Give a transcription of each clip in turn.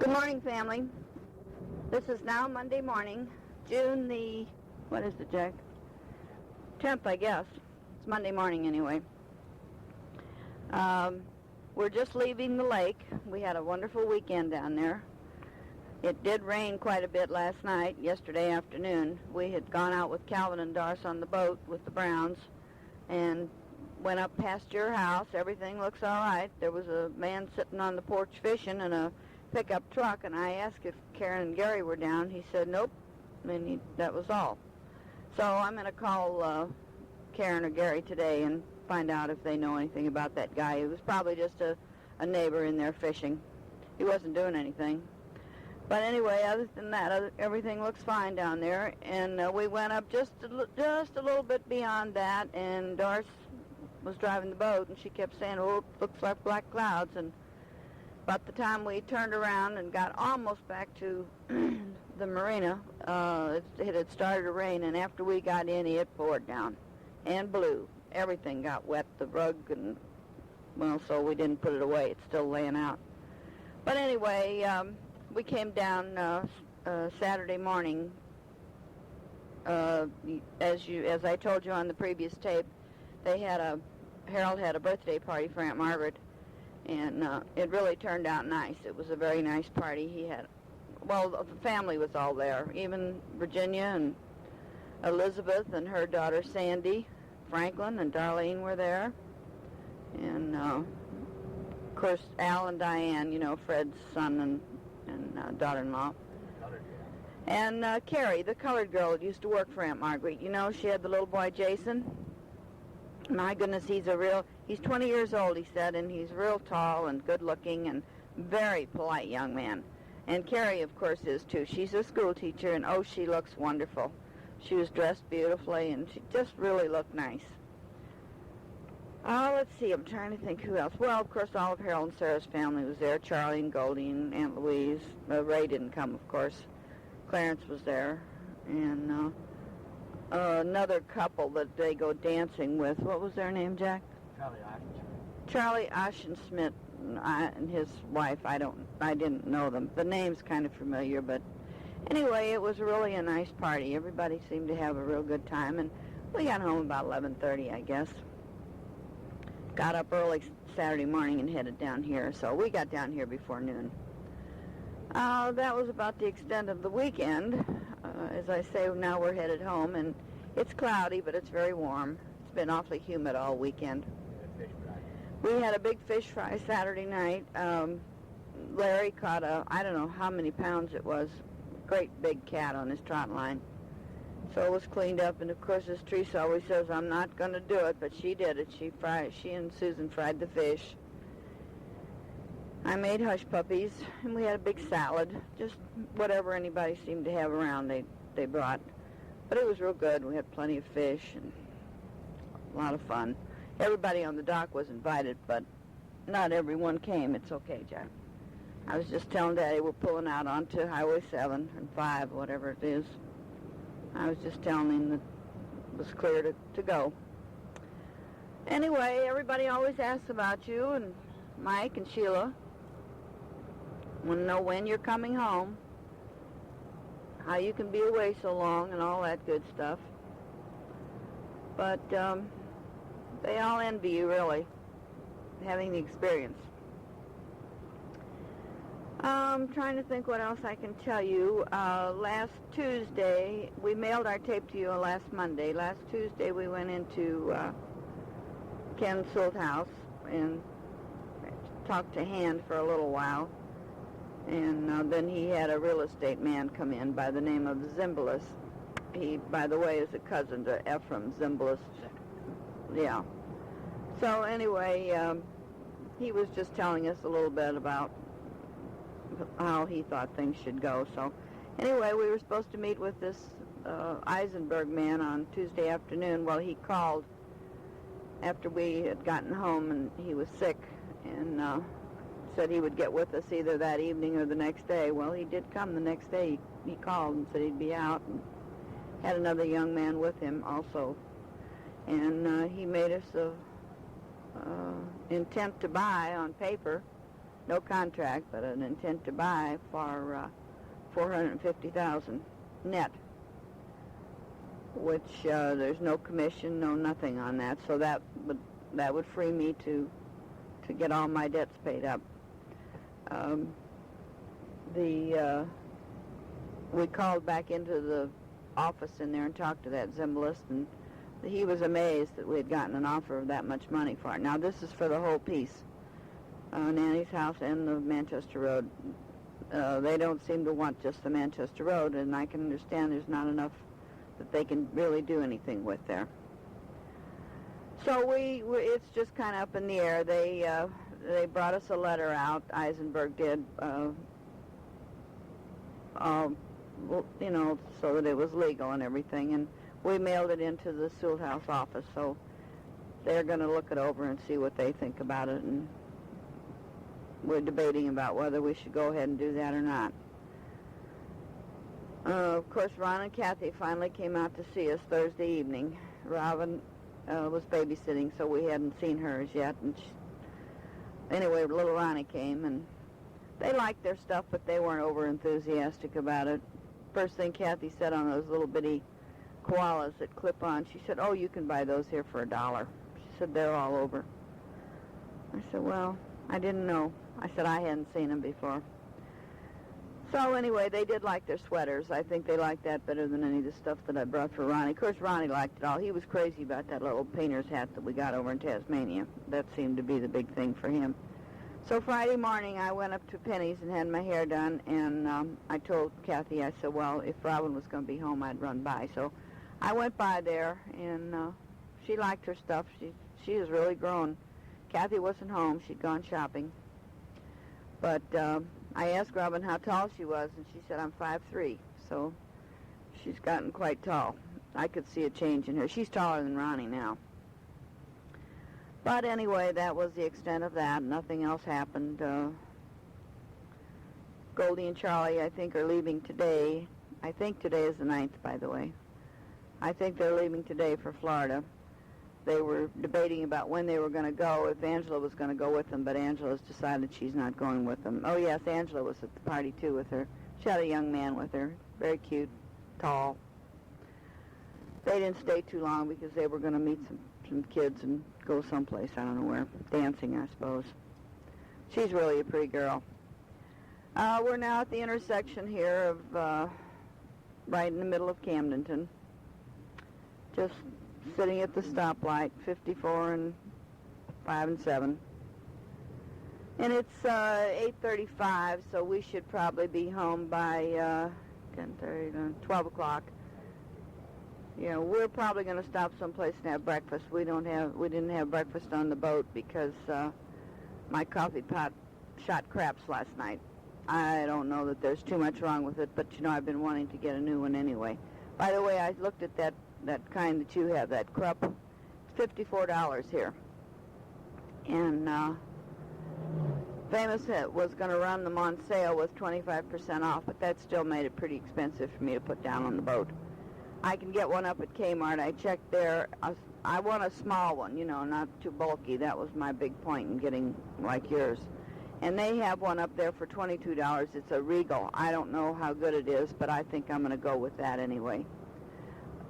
Good morning, family. This is now Monday morning, June the, what is it, Jack? 10th, I guess. It's Monday morning anyway. We're just leaving the lake. We had a wonderful weekend down there. It did rain quite a bit last night, yesterday afternoon. We had gone out with Calvin and Doris on the boat with the Browns and went up past your house. Everything looks all right. There was a man sitting on the porch fishing in a pickup truck, and I asked if Karen and Gary were down. He said nope, and that was all. So I'm going to call Karen or Gary today and find out if they know anything about that guy. He was probably just a neighbor in there fishing. He wasn't doing anything. But anyway, other than that, everything looks fine down there. And we went up just a little bit beyond that, and Doris was driving the boat, and she kept saying, oh, it looks like black clouds. And about the time we turned around and got almost back to the marina, it had started to rain, and after we got in, it poured down and blew. Everything got wet, the rug, and, well, so we didn't put it away. It's still laying out. But anyway, we came down Saturday morning. As I told you on the previous tape, Harold had a birthday party for Aunt Margaret, and it really turned out nice. It was a very nice party. The family was all there, even Virginia and Elizabeth and her daughter Sandy, Franklin and Darlene were there, and of course Al and Diane, Fred's son and daughter-in-law. And Carrie, the colored girl that used to work for Aunt Margaret. She had the little boy Jason. My goodness, he's 20 years old, he said, and he's real tall and good-looking and very polite young man. And Carrie, of course, is too. She's a school teacher, and oh, she looks wonderful. She was dressed beautifully, and she just really looked nice. Let's see, I'm trying to think who else. Well, of course, all of Harold and Sarah's family was there. Charlie and Goldie and Aunt Louise. Ray didn't come, of course. Clarence was there. And another couple that they go dancing with. What was their name, Jack? Charlie Oshensmith and his wife. I didn't know them. The name's kind of familiar, but anyway, it was really a nice party. Everybody seemed to have a real good time, and we got home about 11:30, I guess. Got up early Saturday morning and headed down here, so we got down here before noon. That was about the extent of the weekend. As I say, now we're headed home, and it's cloudy, but it's very warm. It's been awfully humid all weekend. We had a big fish fry Saturday night. Larry caught I don't know how many pounds it was, great big cat on his trot line. So it was cleaned up, and of course, as Teresa always says, I'm not going to do it, but she did it. She and Susan fried the fish. I made hush puppies, and we had a big salad, just whatever anybody seemed to have around they brought. But it was real good. We had plenty of fish and a lot of fun. Everybody on the dock was invited, but not everyone came. It's okay, Jack. I was just telling Daddy we're pulling out onto Highway 7 and 5, whatever it is. I was just telling him that it was clear to go. Anyway, everybody always asks about you, and Mike and Sheila want to know when you're coming home, how you can be away so long, and all that good stuff. But they all envy you, really, having the experience. I'm trying to think what else I can tell you. Last Tuesday, we mailed our tape to you last Monday. Last Tuesday, we went into Ken Soult's house and talked to Hand for a little while. And then he had a real estate man come in by the name of Zimbalist. He, by the way, is a cousin to Ephraim Zimbalist. Yeah. So anyway, he was just telling us a little bit about how he thought things should go. So anyway, we were supposed to meet with this Eisenberg man on Tuesday afternoon. Well, he called after we had gotten home, and he was sick, and said he would get with us either that evening or the next day. Well, he did come the next day. He called and said he'd be out, and had another young man with him also. And he made us a intent to buy on paper no contract, but an intent to buy for $450,000 net, which there's no commission, no nothing on that. So that would free me to get all my debts paid up. We called back into the office in there and talked to that Zimbalist, and he was amazed that we had gotten an offer of that much money for it. Now, this is for the whole piece, Nanny's house and the Manchester Road. They don't seem to want just the Manchester Road, and I can understand there's not enough that they can really do anything with there. So it's just kind of up in the air. They brought us a letter out, Eisenberg did, you know, so that it was legal and everything, and we mailed it into the Sewell House office, so they're going to look it over and see what they think about it, and we're debating about whether we should go ahead and do that or not. Of course, Ron and Kathy finally came out to see us Thursday evening. Robin was babysitting, so we hadn't seen her as yet, and anyway, little Ronnie came, and they liked their stuff, but they weren't over enthusiastic about it. First thing Kathy said on those little bitty koalas that clip on, she said, "Oh, you can buy those here for $1." She said, "They're all over." I said, "Well, I didn't know." I said I hadn't seen them before. So anyway, they did like their sweaters. I think they liked that better than any of the stuff that I brought for Ronnie. Of course, Ronnie liked it all. He was crazy about that little painter's hat that we got over in Tasmania. That seemed to be the big thing for him. So Friday morning, I went up to Penny's and had my hair done, and I told Kathy, I said, well, if Robin was going to be home, I'd run by. So I went by there, and she liked her stuff. She has really grown. Kathy wasn't home. She'd gone shopping. But I asked Robin how tall she was, and she said, I'm 5'3", so she's gotten quite tall. I could see a change in her. She's taller than Ronnie now. But anyway, that was the extent of that. Nothing else happened. Goldie and Charlie, I think, are leaving today. I think today is the 9th, by the way. I think they're leaving today for Florida. They were debating about when they were going to go, if Angela was going to go with them, but Angela's decided she's not going with them. Oh, yes, Angela was at the party, too, with her. She had a young man with her, very cute, tall. They didn't stay too long because they were going to meet some kids and go someplace, I don't know where, dancing, I suppose. She's really a pretty girl. We're now at the intersection here of right in the middle of Camdenton, just sitting at the stoplight, 54 and 5 and 7. And it's 8:35, so we should probably be home by 12 o'clock. You know, we're probably going to stop someplace and have breakfast. We didn't have breakfast on the boat because my coffee pot shot craps last night. I don't know that there's too much wrong with it, but you know, I've been wanting to get a new one anyway. By the way, I looked at that kind that you have, that Krupp. It's $54 here. And Famous was going to run them on sale with 25% off, but that still made it pretty expensive for me to put down on the boat. I can get one up at Kmart. I checked there. I want a small one, you know, not too bulky. That was my big point in getting like yours. And they have one up there for $22. It's a Regal. I don't know how good it is, but I think I'm going to go with that anyway.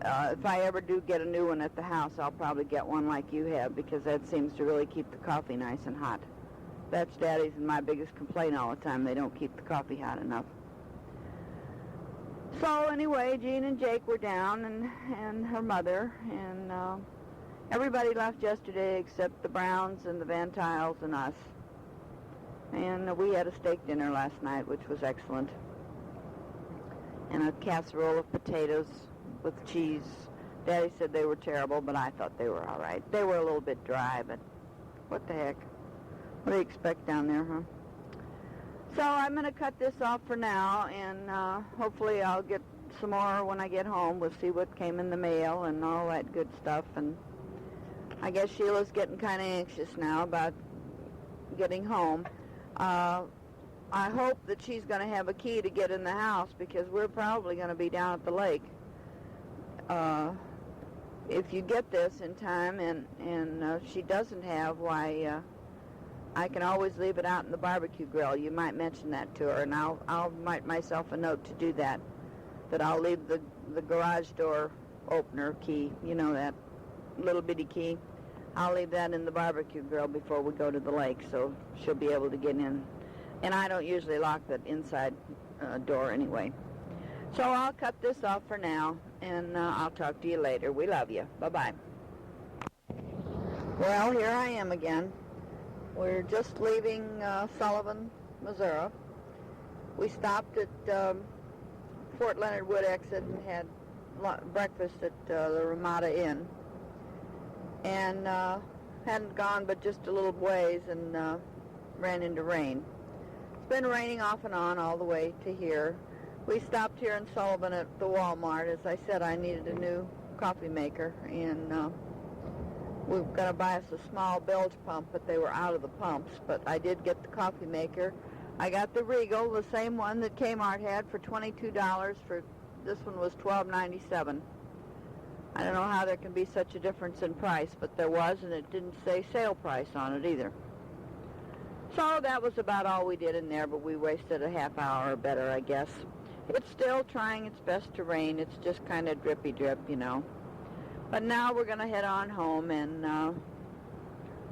If I ever do get a new one at the house, I'll probably get one like you have, because that seems to really keep the coffee nice and hot. That's Daddy's and my biggest complaint all the time. They don't keep the coffee hot enough. So anyway, Jean and Jake were down, and her mother, and everybody left yesterday except the Browns and the Van Tiles and us. And we had a steak dinner last night, which was excellent. And a casserole of potatoes with cheese. Daddy said they were terrible, but I thought they were all right. They were a little bit dry, but what the heck? What do you expect down there, huh? So I'm going to cut this off for now, and hopefully I'll get some more when I get home. We'll see what came in the mail and all that good stuff. And I guess Sheila's getting kind of anxious now about getting home. I hope that she's going to have a key to get in the house, because we're probably going to be down at the lake. If you get this in time and she doesn't have, why, I can always leave it out in the barbecue grill. You might mention that to her, and I'll write myself a note to do that. That I'll leave the garage door opener key, you know, that little bitty key. I'll leave that in the barbecue grill before we go to the lake, so she'll be able to get in. And I don't usually lock that inside door anyway. So I'll cut this off for now, and I'll talk to you later. We love you. Bye-bye. Well, here I am again. We're just leaving Sullivan, Missouri. We stopped at Fort Leonard Wood exit and had breakfast at the Ramada Inn. And hadn't gone but just a little ways and ran into rain. It's been raining off and on all the way to here. We stopped here in Sullivan at the Walmart. As I said, I needed a new coffee maker, and we were going to buy us a small bilge pump, but they were out of the pumps. But I did get the coffee maker. I got the Regal, the same one that Kmart had, for $22. For this one was $12.97. I don't know how there can be such a difference in price, but there was, and it didn't say sale price on it either. So that was about all we did in there, but we wasted a half hour or better, I guess. It's still trying its best to rain. It's just kind of drippy drip, you know. But now we're going to head on home, and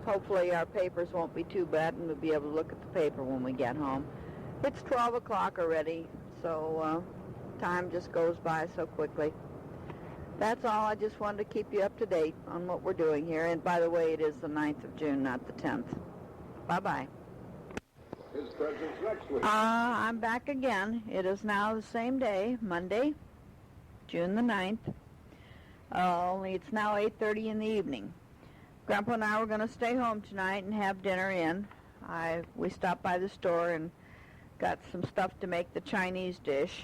hopefully our papers won't be too bad, and we'll be able to look at the paper when we get home. It's 12 o'clock already, so time just goes by so quickly. That's all. I just wanted to keep you up to date on what we're doing here. And by the way, it is the 9th of June, not the 10th. Bye-bye. His presence next week. I'm back again. It is now the same day, Monday, June the 9th. Only it's now 8:30 in the evening. Grandpa and I were going to stay home tonight and have dinner in. We stopped by the store and got some stuff to make the Chinese dish.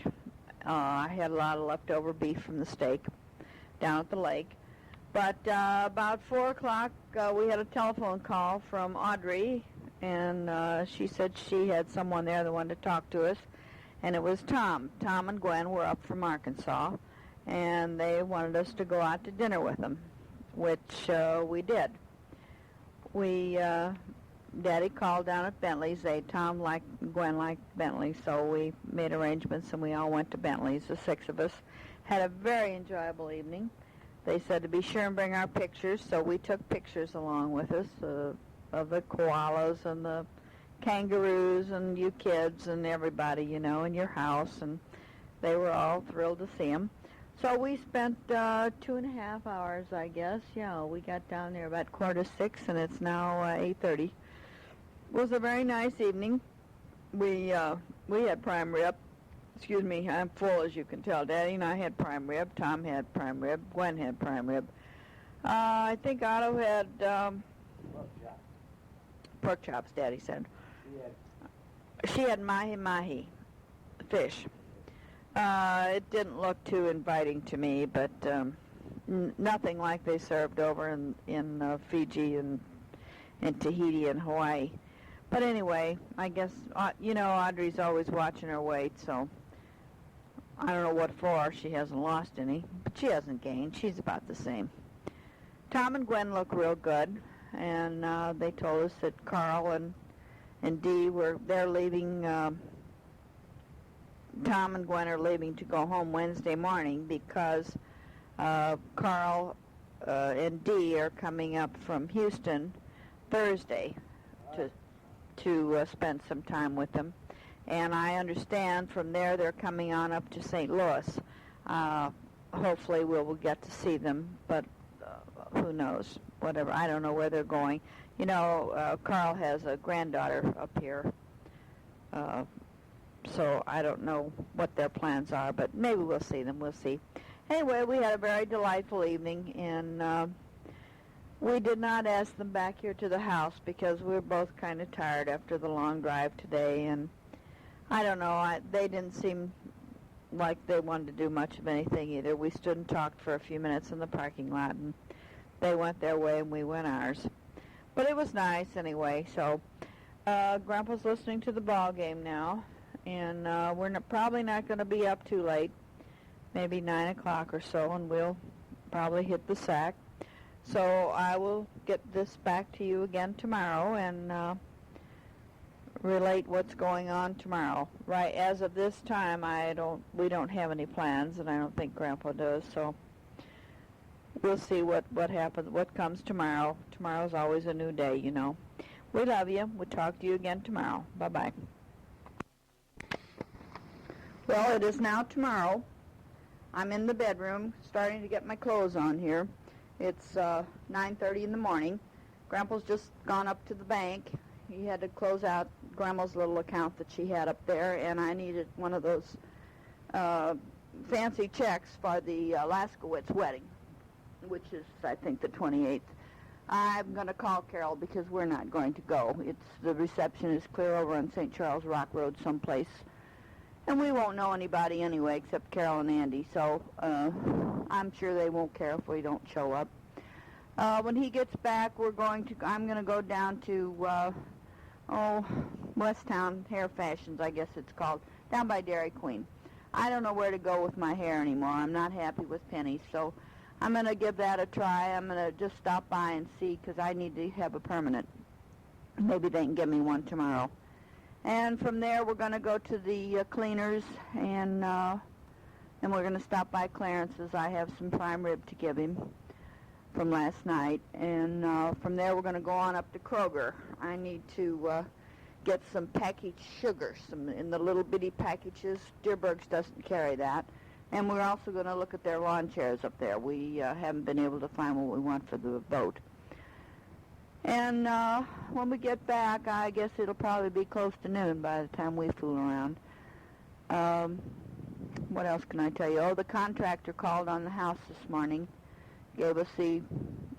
I had a lot of leftover beef from the steak down at the lake. But about 4 o'clock, we had a telephone call from Audrey, and she said she had someone there that wanted to talk to us, and it was Tom. Tom and Gwen were up from Arkansas, and they wanted us to go out to dinner with them, which we did. Daddy called down at Bentley's. Tom liked, Gwen liked Bentley, so we made arrangements, and we all went to Bentley's, the 6 of us. Had a very enjoyable evening. They said to be sure and bring our pictures, so we took pictures along with us of the koalas and the kangaroos and you kids and everybody, you know, in your house, and they were all thrilled to see them. So we spent 2.5 hours, I guess. Yeah, we got down there about 5:45, and it's now 8:30. It was a very nice evening. We had prime rib. Excuse me, I'm full, as you can tell. Daddy and I had prime rib. Tom had prime rib. Gwen had prime rib. I think Otto had pork chops, Daddy said. She had mahi-mahi, fish. It didn't look too inviting to me, but nothing like they served over in Fiji and in Tahiti and Hawaii. But anyway, I guess, you know, Audrey's always watching her weight, so I don't know what for. She hasn't lost any, but she hasn't gained. She's about the same. Tom and Gwen look real good, and they told us that Carl and Dee they're leaving. Tom and Gwen are leaving to go home Wednesday morning because Carl and Dee are coming up from Houston Thursday to spend some time with them. And I understand from there they're coming on up to St. Louis. Hopefully we'll get to see them, but who knows, whatever. I don't know where they're going. You know, Carl has a granddaughter up here, so I don't know what their plans are, but maybe we'll see them. We'll see. Anyway, we had a very delightful evening, and we did not ask them back here to the house because we were both kind of tired after the long drive today, and I don't know, they didn't seem like they wanted to do much of anything either. We stood and talked for a few minutes in the parking lot, and they went their way and we went ours. But it was nice anyway, so Grandpa's listening to the ball game now, and we're probably not going to be up too late, maybe 9 o'clock or so, and we'll probably hit the sack. So I will get this back to you again tomorrow, and relate what's going on tomorrow. Right, as of this time, we don't have any plans, and I don't think Grandpa does, so we'll see what happens, what comes tomorrow. Tomorrow's always a new day, you know. We love you. We'll talk to you again tomorrow. Bye-bye. Well, it is now tomorrow. I'm in the bedroom, starting to get my clothes on here. It's 9:30 in the morning. Grandpa's just gone up to the bank. He had to close out Grandma's little account that she had up there, and I needed one of those fancy checks for the Laskowitz wedding, which is, I think, the 28th. I'm going to call Carol because we're not going to go. The reception is clear over on St. Charles Rock Road someplace, and we won't know anybody anyway except Carol and Andy, so I'm sure they won't care if we don't show up. When he gets back, I'm going to go down to Westtown Hair Fashions, I guess it's called, down by Dairy Queen. I don't know where to go with my hair anymore. I'm not happy with Penny, so I'm going to give that a try. I'm going to just stop by and see because I need to have a permanent. Maybe they can give me one tomorrow. And from there, we're going to go to the cleaners, and we're going to stop by Clarence's. I have some prime rib to give him from last night. And from there, we're going to go on up to Kroger. I need to get some packaged sugar, some in the little bitty packages. Deerbergs doesn't carry that. And we're also going to look at their lawn chairs up there. We haven't been able to find what we want for the boat. And when we get back, I guess it'll probably be close to noon by the time we fool around. What else can I tell you? Oh, the contractor called on the house this morning, gave us the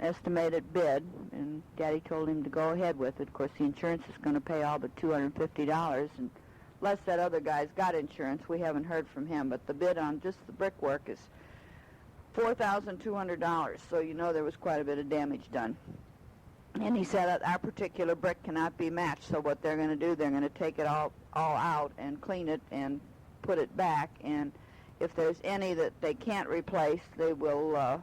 estimated bid, and Daddy told him to go ahead with it. Of course, the insurance is going to pay all but $250, and unless that other guy's got insurance, we haven't heard from him. But the bid on just the brickwork is $4,200, so you know there was quite a bit of damage done. And he said that our particular brick cannot be matched, so what they're going to do, they're going to take it all out and clean it and put it back, and if there's any that they can't replace, they will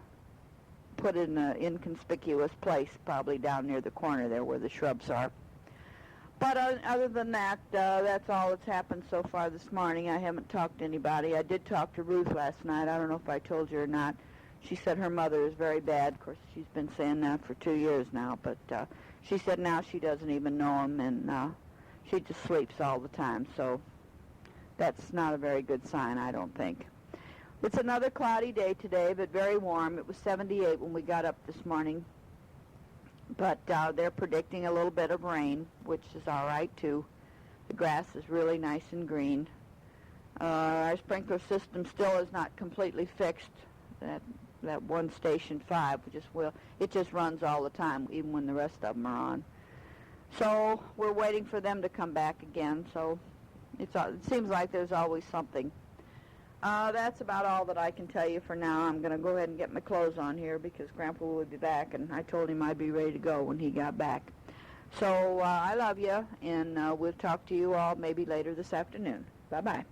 put it in an inconspicuous place, probably down near the corner there where the shrubs are. But other than that, that's all that's happened so far this morning. I haven't talked to anybody. I did talk to Ruth last night. I don't know if I told you or not. She said her mother is very bad. Of course, she's been saying that for 2 years now. But she said now she doesn't even know him, and she just sleeps all the time. So that's not a very good sign, I don't think. It's another cloudy day today, but very warm. It was 78 when we got up this morning. But they're predicting a little bit of rain, which is all right, too. The grass is really nice and green. Our sprinkler system still is not completely fixed. That one Station 5, it just runs all the time, even when the rest of them are on. So we're waiting for them to come back again. So it seems like there's always something. That's about all that I can tell you for now. I'm going to go ahead and get my clothes on here because Grandpa will be back, and I told him I'd be ready to go when he got back. So I love you, and we'll talk to you all maybe later this afternoon. Bye-bye.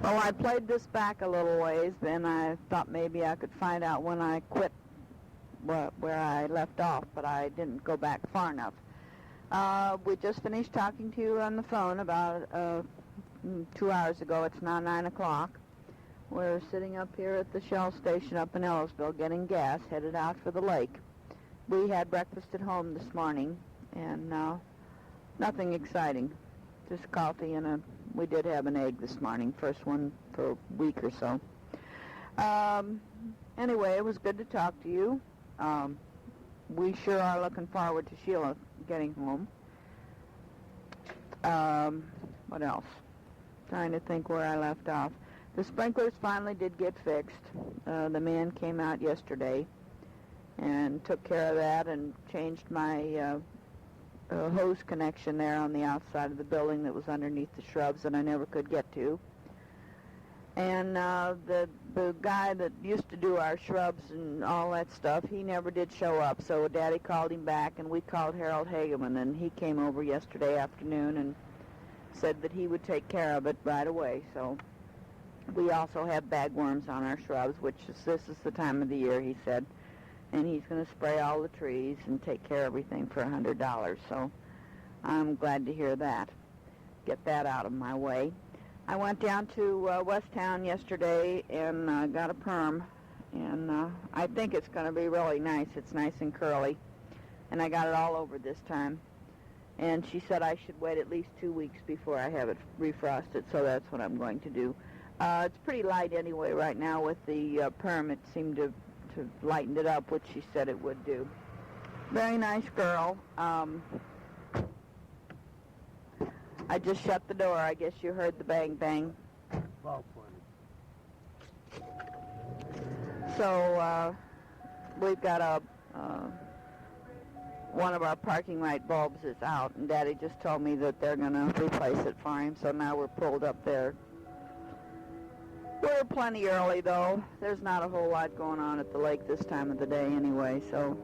Well, I played this back a little ways, then I thought maybe I could find out when I quit where I left off, but I didn't go back far enough. We just finished talking to you on the phone about 2 hours ago. It's now 9 o'clock. We're sitting up here at the Shell station up in Ellisville getting gas, headed out for the lake. We had breakfast at home this morning, and nothing exciting, just coffee and we did have an egg this morning, first one for a week or so. Anyway, it was good to talk to you. We sure are looking forward to Sheila getting home. What else? Trying to think where I left off. The sprinklers finally did get fixed. The man came out yesterday and took care of that and changed my hose connection there on the outside of the building that was underneath the shrubs that I never could get to. And the guy that used to do our shrubs and all that stuff, he never did show up. So Daddy called him back, and we called Harold Hageman, and he came over yesterday afternoon and said that he would take care of it right away. So we also have bagworms on our shrubs, this is the time of the year, he said. and he's going to spray all the trees and take care of everything for $100. So I'm glad to hear that. Get that out of my way. I went down to West Town yesterday and got a perm, and I think it's going to be really nice. It's nice and curly, and I got it all over this time. And she said I should wait at least 2 weeks before I have it refrosted, so that's what I'm going to do. It's pretty light anyway right now with the perm. It seemed to lighten it up, which she said it would do. Very nice girl. I just shut the door. I guess you heard the bang bang. So we've got one of our parking light bulbs is out, and Daddy just told me that they're going to replace it for him, so now we're pulled up there. We're plenty early, though. There's not a whole lot going on at the lake this time of the day anyway, so.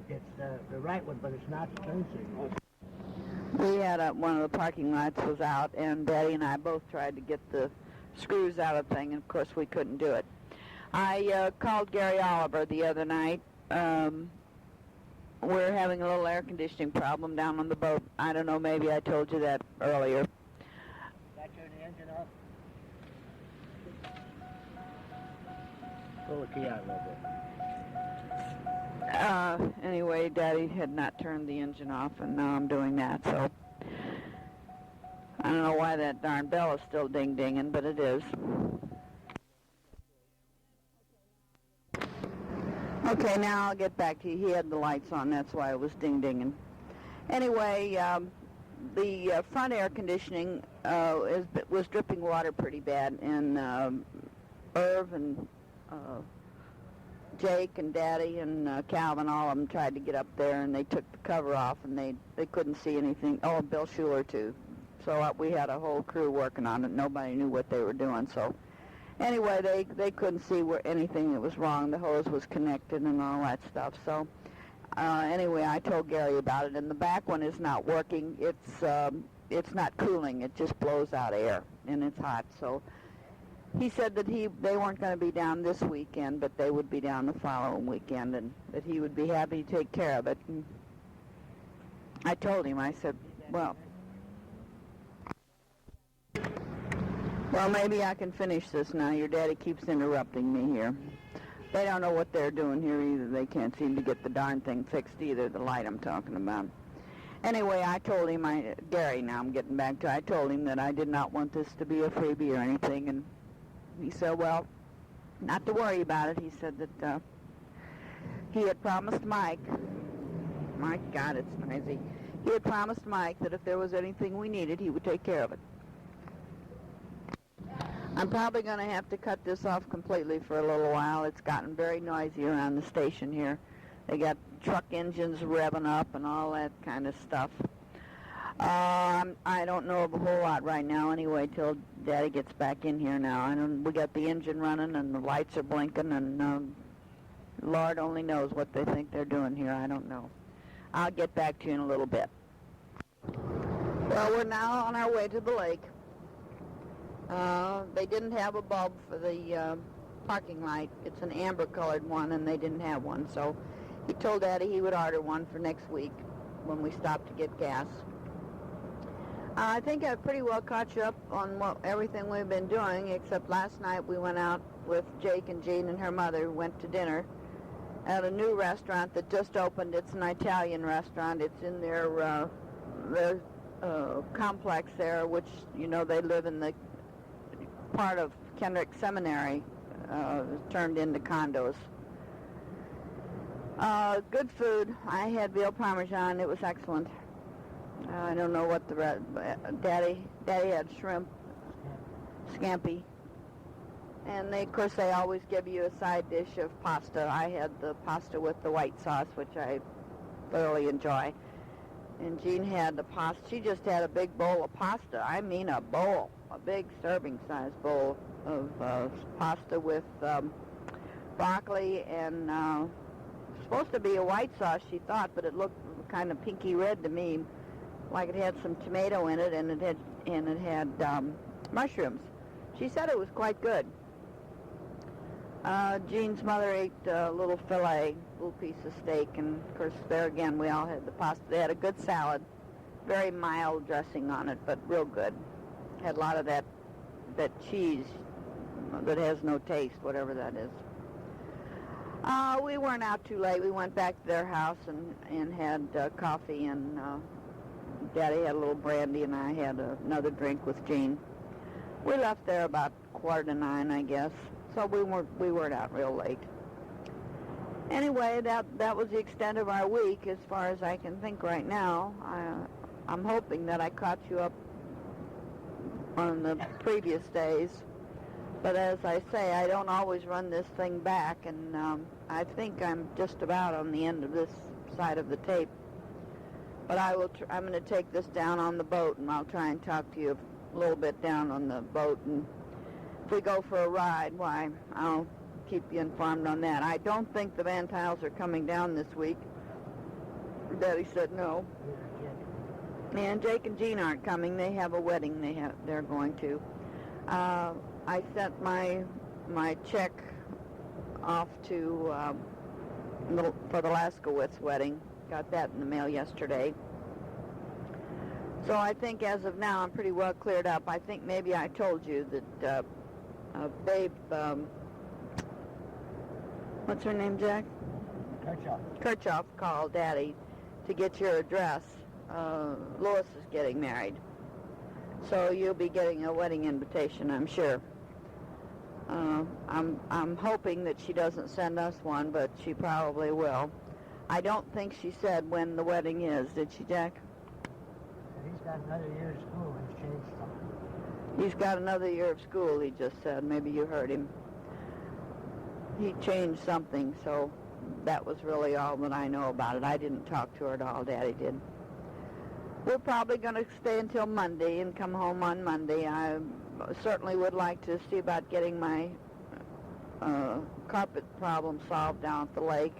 It's the right one, but it's not expensive. We had one of the parking lots was out, and Daddy and I both tried to get the screws out of the thing, and of course we couldn't do it. I called Gary Oliver the other night. We're having a little air conditioning problem down on the boat. I don't know, maybe I told you that earlier. Did I turn the engine off? Pull the key out a little bit. Anyway, Daddy had not turned the engine off, and now I'm doing that, so I don't know why that darn bell is still ding-dinging, but it is. Okay, now I'll get back to you. He had the lights on, that's why it was ding-dinging. Anyway, the front air conditioning was dripping water pretty bad, and Irv and Jake and Daddy and Calvin, all of them tried to get up there, and they took the cover off, and they couldn't see anything. Oh, Bill Schuler, too. So we had a whole crew working on it. Nobody knew what they were doing, so anyway, they couldn't see anything that was wrong. The hose was connected and all that stuff. So anyway, I told Gary about it, and the back one is not working. It's not cooling. It just blows out air, and it's hot. So he said that they weren't going to be down this weekend, but they would be down the following weekend, and that he would be happy to take care of it. And I told him, I said, well, maybe I can finish this now. Your daddy keeps interrupting me here. They don't know what they're doing here either. They can't seem to get the darn thing fixed either, the light I'm talking about. Anyway, I told him, Gary, now I'm getting back to, I told him that I did not want this to be a freebie or anything, and he said, well, not to worry about it. He said that he had promised Mike, my God, it's noisy. He had promised Mike that if there was anything we needed, he would take care of it. I'm probably going to have to cut this off completely for a little while. It's gotten very noisy around the station here. They got truck engines revving up and all that kind of stuff. I don't know of a whole lot right now anyway till Daddy gets back in here now. We got the engine running and the lights are blinking, and Lord only knows what they think they're doing here. I don't know. I'll get back to you in a little bit. Well, we're now on our way to the lake. They didn't have a bulb for the parking light. It's an amber-colored one, and they didn't have one. So he told Daddy he would order one for next week when we stop to get gas. I think I've pretty well caught you up on everything we've been doing, except last night we went out with Jake and Jean and her mother, went to dinner at a new restaurant that just opened. It's an Italian restaurant. It's in their complex there, which, you know, they live in the part of Kendrick Seminary, turned into condos. Good food. I had veal parmesan. It was excellent. I don't know what the Daddy had shrimp, scampi, and of course they always give you a side dish of pasta. I had the pasta with the white sauce, which I thoroughly enjoy. And Jean had the pasta. She just had a big bowl of pasta. I mean a bowl, a big serving-sized bowl of pasta with broccoli and supposed to be a white sauce, she thought, but it looked kind of pinky red to me, like it had some tomato in it, and it had mushrooms. She said it was quite good. Jean's mother ate a little little piece of steak, and of course there again we all had the pasta. They had a good salad, very mild dressing on it, but real good. Had a lot of that cheese that has no taste, whatever that is. We weren't out too late. We went back to their house and had coffee, and Daddy had a little brandy, and I had another drink with Jean. We left there about 8:45, I guess, so we weren't out real late. Anyway, that was the extent of our week as far as I can think right now. I'm hoping that I caught you up on the previous days. But as I say, I don't always run this thing back, and I think I'm just about on the end of this side of the tape. But I'm going to take this down on the boat, and I'll try and talk to you a little bit down on the boat. And if we go for a ride, why, I'll keep you informed on that. I don't think the Van Tiles are coming down this week. Daddy said no. And Jake and Jean aren't coming. They have a wedding they're going to. I sent my check off to for the Laskowitz wedding. Got that in the mail yesterday. So I think as of now I'm pretty well cleared up. I think maybe I told you that Babe, what's her name, Jack? Kirchhoff called Daddy to get your address. Lois is getting married. So you'll be getting a wedding invitation, I'm sure. I'm hoping that she doesn't send us one, but she probably will. I don't think she said when the wedding is, did she, Jack? He's got another year of school. He's changed something. He's got another year of school, he just said. Maybe you heard him. He changed something, so that was really all that I know about it. I didn't talk to her at all. Daddy did. We're probably going to stay until Monday and come home on Monday. I certainly would like to see about getting my carpet problem solved down at the lake.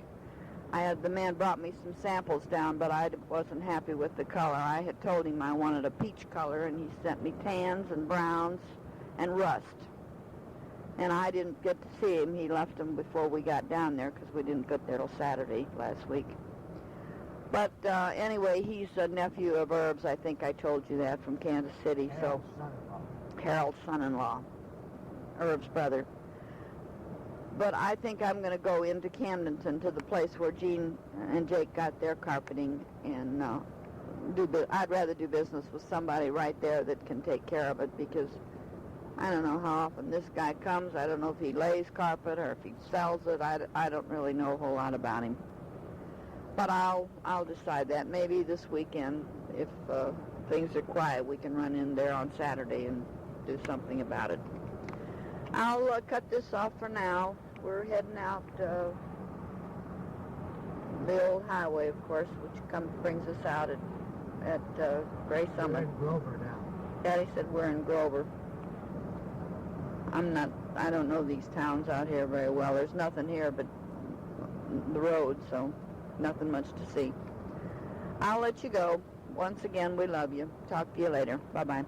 The man brought me some samples down, but I wasn't happy with the color. I had told him I wanted a peach color, and he sent me tans and browns and rust. And I didn't get to see him. He left them before we got down there because we didn't get there till Saturday last week. But anyway, he's a nephew of Herb's. I think I told you that, from Kansas City. Harold's son-in-law, Herb's brother. But I think I'm going to go into Camdenton to the place where Jean and Jake got their carpeting, and I'd rather do business with somebody right there that can take care of it, because I don't know how often this guy comes. I don't know if he lays carpet or if he sells it. I don't really know a whole lot about him. But I'll decide that. Maybe this weekend, if things are quiet, we can run in there on Saturday and do something about it. I'll cut this off for now. We're heading out the old highway, of course, which brings us out at Gray Summit. We're in Grover now. Daddy said we're in Grover. I don't know these towns out here very well. There's nothing here but the road, so nothing much to see. I'll let you go. Once again, we love you. Talk to you later. Bye-bye.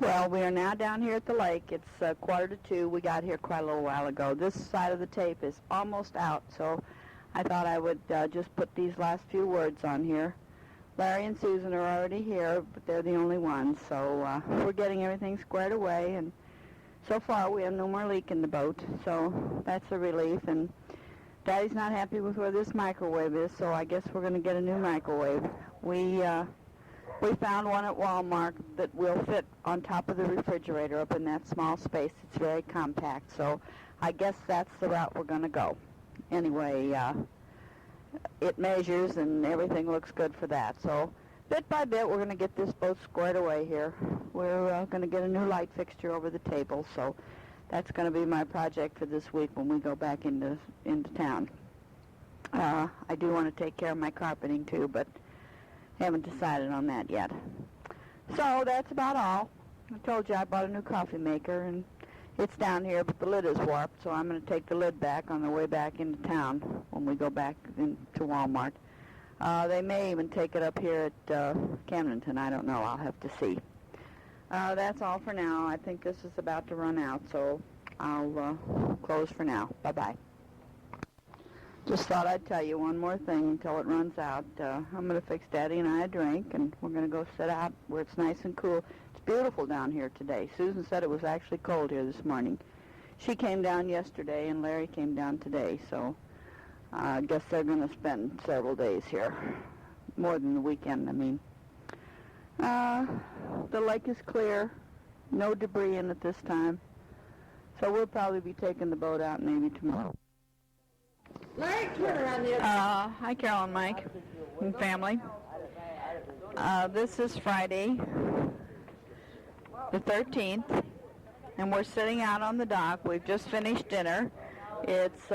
Well, we are now down here at the lake. It's 1:45. We got here quite a little while ago. This side of the tape is almost out, so I thought I would just put these last few words on here. Larry and Susan are already here, but they're the only ones, so we're getting everything squared away, and so far we have no more leak in the boat, so that's a relief. And Daddy's not happy with where this microwave is, so I guess we're going to get a new microwave. We found one at Walmart that will fit on top of the refrigerator up in that small space. It's very compact, so I guess that's the route we're going to go. Anyway, it measures and everything looks good for that. So bit by bit, we're going to get this boat squared away here. We're going to get a new light fixture over the table, so that's going to be my project for this week when we go back into town. I do want to take care of my carpeting too, but haven't decided on that yet. So that's about all. I told you I bought a new coffee maker, and it's down here, but the lid is warped, so I'm going to take the lid back on the way back into town when we go back into Walmart. They may even take it up here at Camdenton. I don't know. I'll have to see. That's all for now. I think this is about to run out, so I'll close for now. Bye-bye. Just thought I'd tell you one more thing until it runs out. I'm going to fix Daddy and I a drink, and we're going to go sit out where it's nice and cool. It's beautiful down here today. Susan said it was actually cold here this morning. She came down yesterday, and Larry came down today, so I guess they're going to spend several days here. More than the weekend, I mean. The lake is clear. No debris in it this time. So we'll probably be taking the boat out maybe tomorrow. Larry, turn around the other. Hi, Carol and Mike and family. This is Friday, the 13th, and we're sitting out on the dock. We've just finished dinner. It's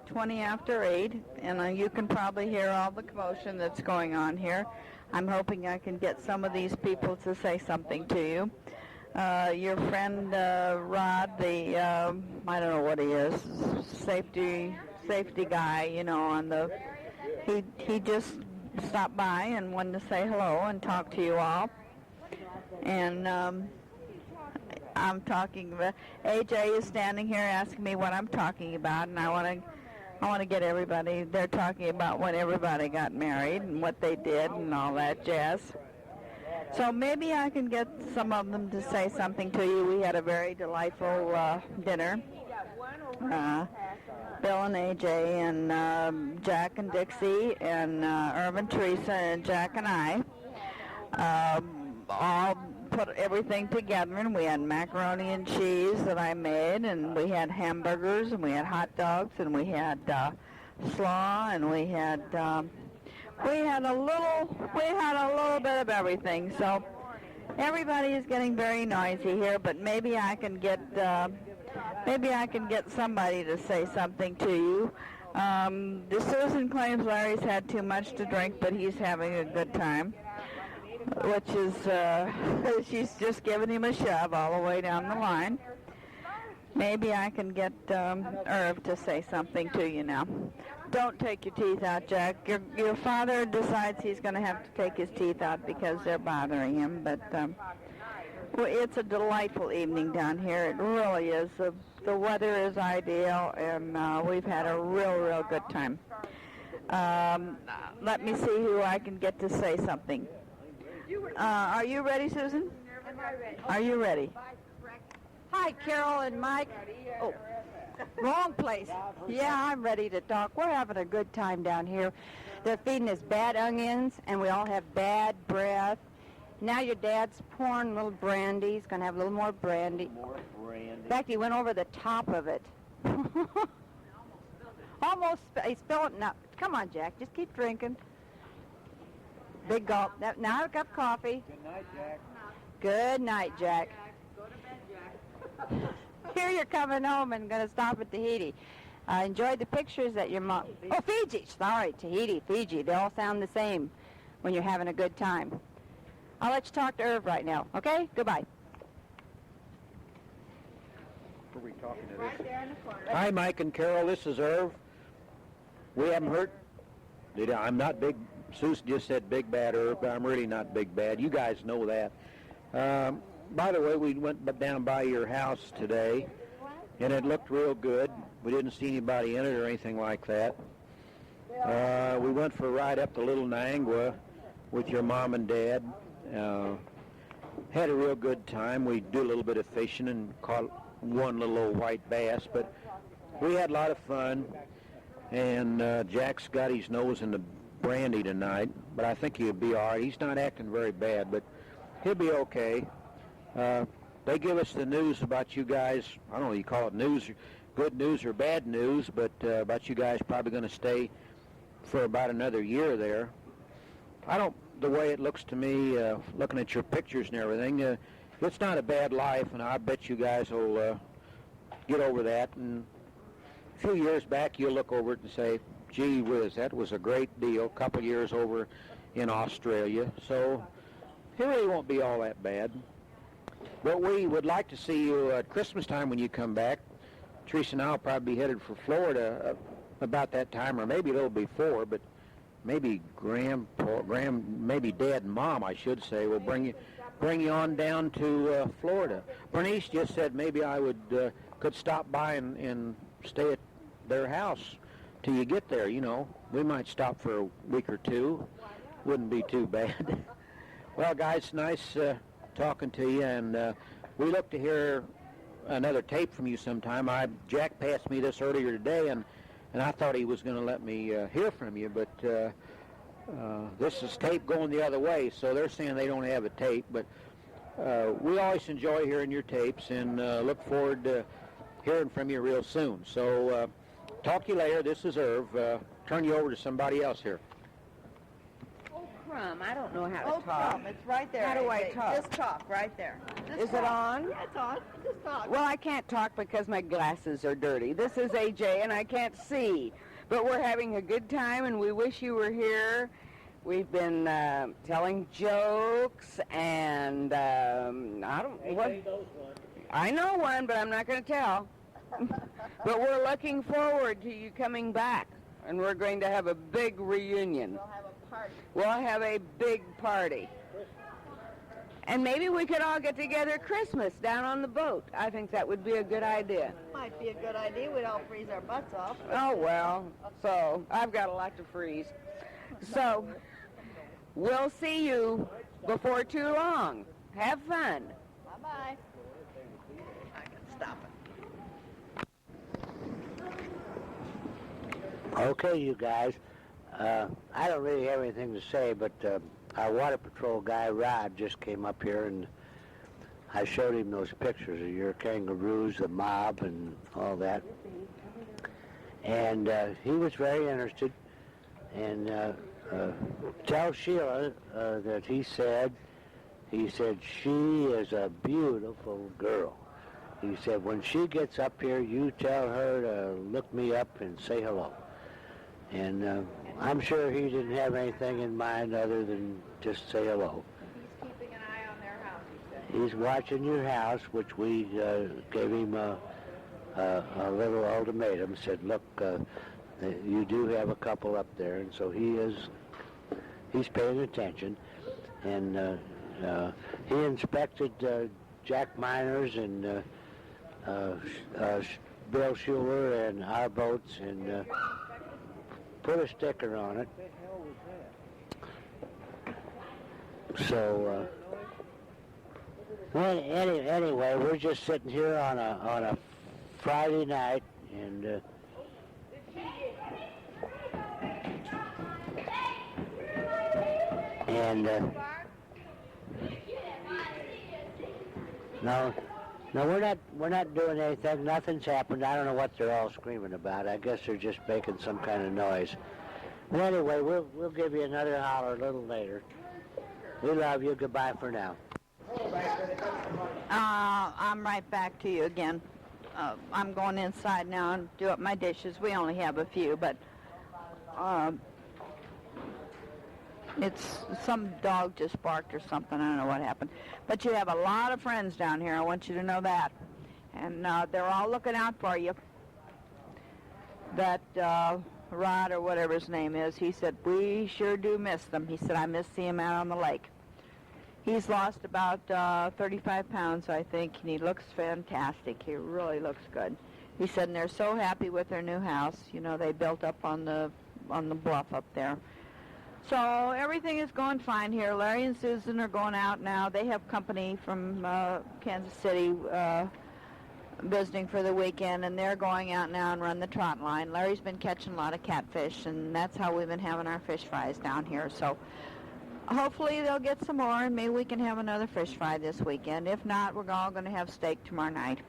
20 after 8, and you can probably hear all the commotion that's going on here. I'm hoping I can get some of these people to say something to you. Your friend Rod, the I don't know what he is, safety guy, you know, on the he just stopped by and wanted to say hello and talk to you all. And I'm talking about AJ is standing here asking me what I'm talking about, and I want to get everybody. They're talking about when everybody got married and what they did and all that jazz. So maybe I can get some of them to say something to you. We had a very delightful dinner. Bill and AJ and Jack and Dixie and Irvin, Teresa, and Jack and I all put everything together, and we had macaroni and cheese that I made, and we had hamburgers, and we had hot dogs, and we had slaw, and we had a little bit of everything. So everybody is getting very noisy here, but maybe I can get somebody to say something to you. Susan claims Larry's had too much to drink, but he's having a good time, which is she's just giving him a shove all the way down the line. Maybe I can get Irv to say something to you now. Don't take your teeth out, Jack. Your father decides he's going to have to take his teeth out because they're bothering him. But well, it's a delightful evening down here. It really is. The weather is ideal, and we've had a real good time. Let me see who I can get to say something. Are you ready, Susan? Are you ready? Hi, Carol and Mike. Oh, wrong place. Yeah, I'm ready to talk. We're having a good time down here. They're feeding us bad onions, and we all have bad breath. Now your dad's pouring a little brandy. He's going to have a little more brandy. In fact, he went over the top of it. Almost, he spilled it. Now, come on, Jack. Just keep drinking. Big gulp. Now a cup of coffee. Good night, Jack. Good night, Jack. Go to bed, Jack. Here you're coming home and going to stop at Tahiti. Enjoy the pictures that your mom... Oh, Fiji. Sorry, Tahiti, Fiji. They all sound the same when you're having a good time. I'll let you talk to Irv right now, okay? Goodbye. Who are we talking to this? Hi, Mike and Carol. This is Irv. We haven't heard... I'm not big... Susan just said big bad Irv, but I'm really not big bad. You guys know that. By the way, we went down by your house today, and it looked real good. We didn't see anybody in it or anything like that. We went for a ride up to Little Niangua with your mom and dad. Had a real good time. We do a little bit of fishing and caught one little old white bass, but we had a lot of fun. And Jack's got his nose in the brandy tonight, but I think he'll be all right. He's not acting very bad, but he'll be okay. They give us the news about you guys. I don't know, you call it news, good news or bad news, but about you guys probably going to stay for about another year there. The way it looks to me, looking at your pictures and everything, it's not a bad life, and I bet you guys will get over that. And a few years back, you'll look over it and say, gee whiz, that was a great deal, a couple years over in Australia. So it really won't be all that bad. But we would like to see you at Christmas time when you come back. Teresa and I will probably be headed for Florida about that time, or maybe a little before, but maybe maybe Dad and Mom, I should say, will bring you on down to Florida. Bernice just said maybe I would could stop by and stay at their house till you get there. You know, we might stop for a week or two. Wouldn't be too bad. Well, guys, nice talking to you, and we look to hear another tape from you sometime. Jack passed me this earlier today, and I thought he was going to let me hear from you, but this is tape going the other way, so they're saying they don't have a tape, but we always enjoy hearing your tapes and look forward to hearing from you real soon. So talk to you later. This is Irv. Turn you over to somebody else here. Crumb, I don't know how to talk. It's right there. How do I AJ. talk? Just talk right there. Is it on? Yeah, it's on. Just talk. Well, I can't talk because my glasses are dirty. This is AJ, and I can't see. But we're having a good time, and we wish you were here. We've been telling jokes, and I know one, but I'm not going to tell. But we're looking forward to you coming back, and we're going to have a big reunion. We'll have a party. We'll have a big party. And maybe we could all get together Christmas down on the boat. I think that would be a good idea. Might be a good idea. We'd all freeze our butts off. Oh, well, so I've got a lot to freeze. So we'll see you before too long. Have fun. Bye-bye. I can stop it. Okay, you guys. I don't really have anything to say, but our water patrol guy, Rod, just came up here, and I showed him those pictures of your kangaroos, the mob, and all that. And he was very interested. And tell Sheila that he said she is a beautiful girl. He said, when she gets up here, you tell her to look me up and say hello. And I'm sure he didn't have anything in mind other than just say hello. He's keeping an eye on their house, he said. He's watching your house, which we gave him a little ultimatum. Said, look, you do have a couple up there, and so he's paying attention. And he inspected Jack Miner's and Bill Schuler and our boats, and put a sticker on it. So anyway, we're just sitting here on a Friday night, and no, we're not doing anything. Nothing's happened. I don't know what they're all screaming about. I guess they're just making some kind of noise. But anyway, we'll give you another holler a little later. We love you. Goodbye for now. I'm right back to you again. I'm going inside now and do up my dishes. We only have a few, but it's some dog just barked or something. I don't know what happened. But you have a lot of friends down here. I want you to know that. And they're all looking out for you. That Rod, or whatever his name is, he said, we sure do miss them. He said, I miss seeing him out on the lake. He's lost about 35 pounds, I think, and he looks fantastic. He really looks good. He said, and they're so happy with their new house. You know, they built up on the bluff up there. So everything is going fine here. Larry and Susan are going out now. They have company from Kansas City visiting for the weekend, and they're going out now and run the trot line. Larry's been catching a lot of catfish, and that's how we've been having our fish fries down here. So hopefully they'll get some more, and maybe we can have another fish fry this weekend. If not, we're all going to have steak tomorrow night.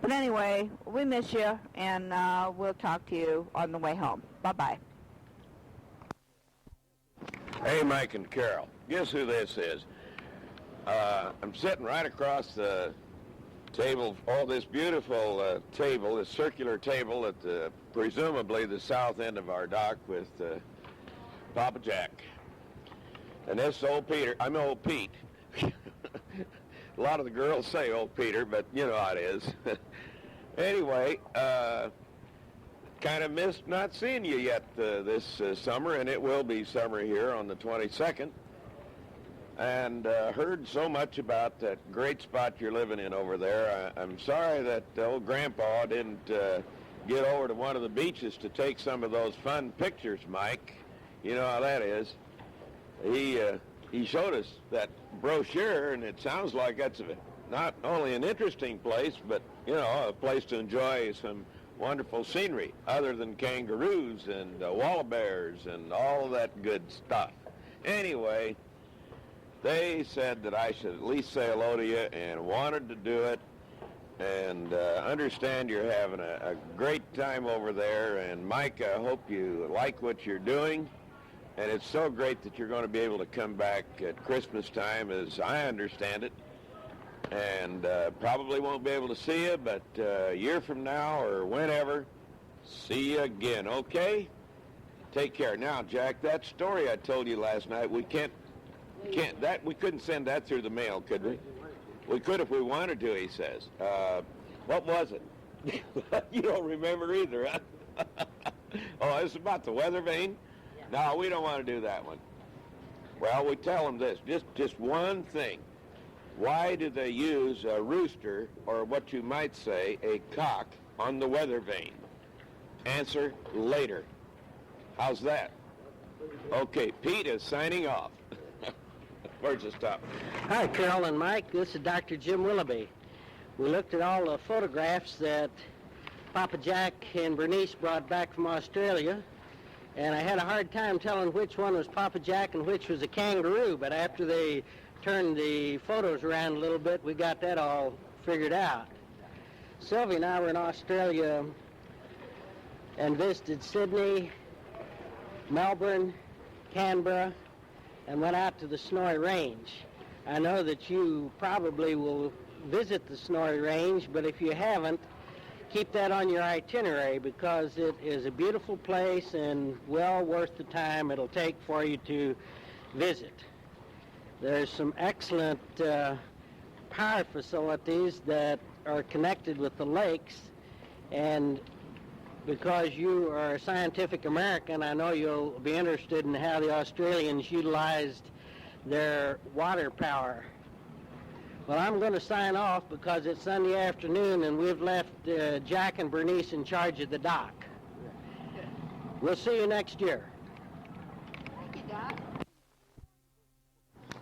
But anyway, we miss you, and we'll talk to you on the way home. Bye-bye. Hey, Mike and Carol, guess who this is? I'm sitting right across the table, this beautiful table, this circular table at presumably the south end of our dock with Papa Jack. And this old Peter, I'm old Pete. A lot of the girls say old Peter, but you know how it is. Anyway, kind of missed not seeing you yet this summer, and it will be summer here on the 22nd. and heard so much about that great spot you're living in over there. I'm sorry that old Grandpa didn't get over to one of the beaches to take some of those fun pictures, Mike. You know how that is. He showed us that brochure, and it sounds like that's not only an interesting place, but, you know, a place to enjoy some wonderful scenery other than kangaroos and koala bears and all of that good stuff. Anyway, they said that I should at least say hello to you and wanted to do it, and understand you're having a great time over there. And Mike, I hope you like what you're doing, and it's so great that you're going to be able to come back at Christmas time, as I understand it, and probably won't be able to see you, but a year from now or whenever, see you again, okay? Take care. Now, Jack, that story I told you last night, we couldn't send that through the mail, could we? We could if we wanted to, he says. What was it? You don't remember either, huh? Oh, it's about the weather vane? No, we don't want to do that one. Well, we tell them this, just one thing. Why do they use a rooster, or what you might say, a cock, on the weather vane? Answer later. How's that? Okay, Pete is signing off. Where's the stop? Hi, Carol and Mike. This is Dr. Jim Willoughby. We looked at all the photographs that Papa Jack and Bernice brought back from Australia, and I had a hard time telling which one was Papa Jack and which was a kangaroo, but after they turned the photos around a little bit, we got that all figured out. Sylvie and I were in Australia and visited Sydney, Melbourne, Canberra, and went out to the Snorri Range. I know that you probably will visit the Snorri Range, but if you haven't, keep that on your itinerary, because it is a beautiful place and well worth the time it'll take for you to visit. There's some excellent power facilities that are connected with the lakes, and because you are a scientific American, I know you'll be interested in how the Australians utilized their water power. Well, I'm going to sign off because it's Sunday afternoon and we've left Jack and Bernice in charge of the dock. We'll see you next year. Thank you, Doc.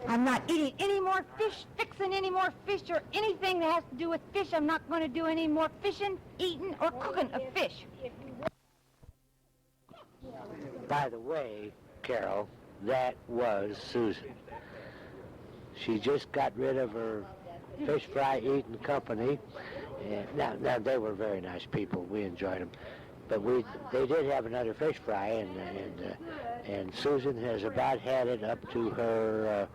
I'm not eating any more fish, fixing any more fish, or anything that has to do with fish. I'm not going to do any more fishing, eating, or cooking of fish. By the way, Carol, that was Susan. She just got rid of her fish fry eating company. And now they were very nice people. We enjoyed them. But they did have another fish fry, and Susan has about had it up to her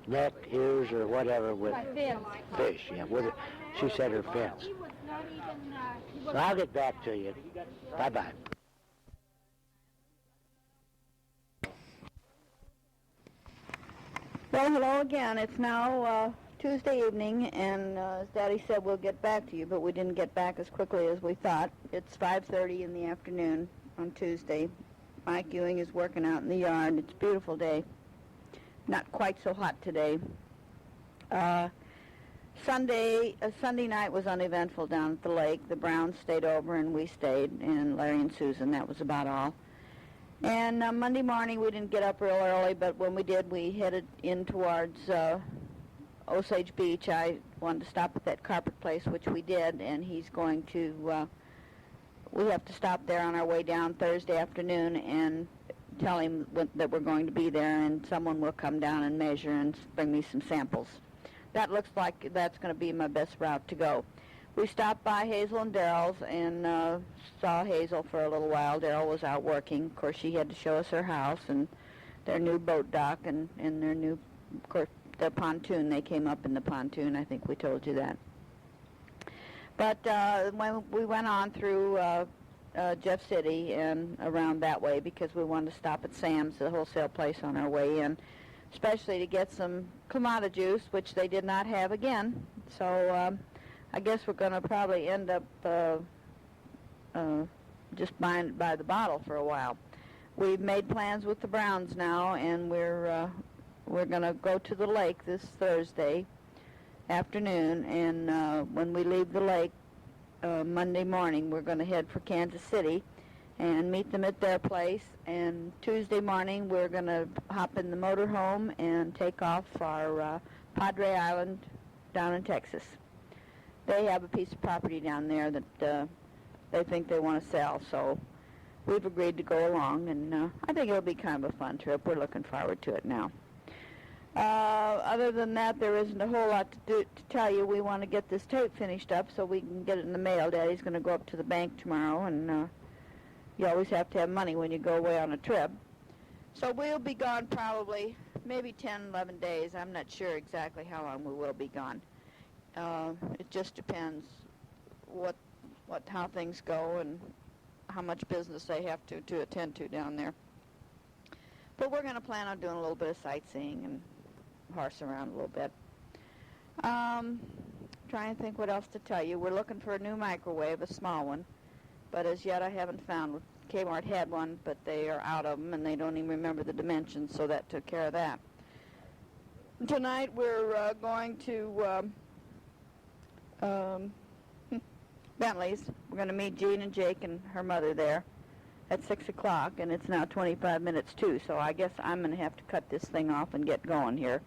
neck, ears, or whatever with fish. Yeah, she said her fins. So I'll get back to you. Bye-bye. Well, hello again. It's now Tuesday evening, and as Daddy said, we'll get back to you, but we didn't get back as quickly as we thought. It's 5:30 in the afternoon on Tuesday. Mike Ewing is working out in the yard. It's a beautiful day. Not quite so hot today. Sunday night was uneventful down at the lake. The Browns stayed over, and we stayed, and Larry and Susan. That was about all. And Monday morning, we didn't get up real early, but when we did, we headed in towards Osage Beach. I wanted to stop at that carpet place, which we did, and he's going to, we have to stop there on our way down Thursday afternoon and tell him that we're going to be there, and someone will come down and measure and bring me some samples. That looks like that's going to be my best route to go. We stopped by Hazel and Daryl's and saw Hazel for a little while. Daryl was out working. Of course, she had to show us her house and their new boat dock and their new, of course, their pontoon. They came up in the pontoon. I think we told you that. But when we went on through Jeff City and around that way, because we wanted to stop at Sam's, the wholesale place, on our way in, especially to get some Clamato juice, which they did not have again. So I guess we're going to probably end up just buying it by the bottle for a while. We've made plans with the Browns now, and we're we're going to go to the lake this Thursday afternoon, and when we leave the lake Monday morning, we're going to head for Kansas City and meet them at their place, and Tuesday morning we're going to hop in the motorhome and take off for Padre Island down in Texas. They have a piece of property down there that they think they want to sell, so we've agreed to go along, and I think it'll be kind of a fun trip. We're looking forward to it now. Other than that, there isn't a whole lot to tell you. We want to get this tape finished up so we can get it in the mail. Daddy's going to go up to the bank tomorrow, and you always have to have money when you go away on a trip. So we'll be gone probably maybe 10, 11 days. I'm not sure exactly how long we will be gone. It just depends how things go and how much business they have to attend to down there. But we're going to plan on doing a little bit of sightseeing and horse around a little bit. Trying to think what else to tell you. We're looking for a new microwave, a small one, but as yet I haven't found one. Kmart had one, but they are out of them, and they don't even remember the dimensions, so that took care of that. Tonight we're going to Bentley's. We're going to meet Jean and Jake and her mother there at 6 o'clock, and it's now 25 minutes to, so I guess I'm going to have to cut this thing off and get going here.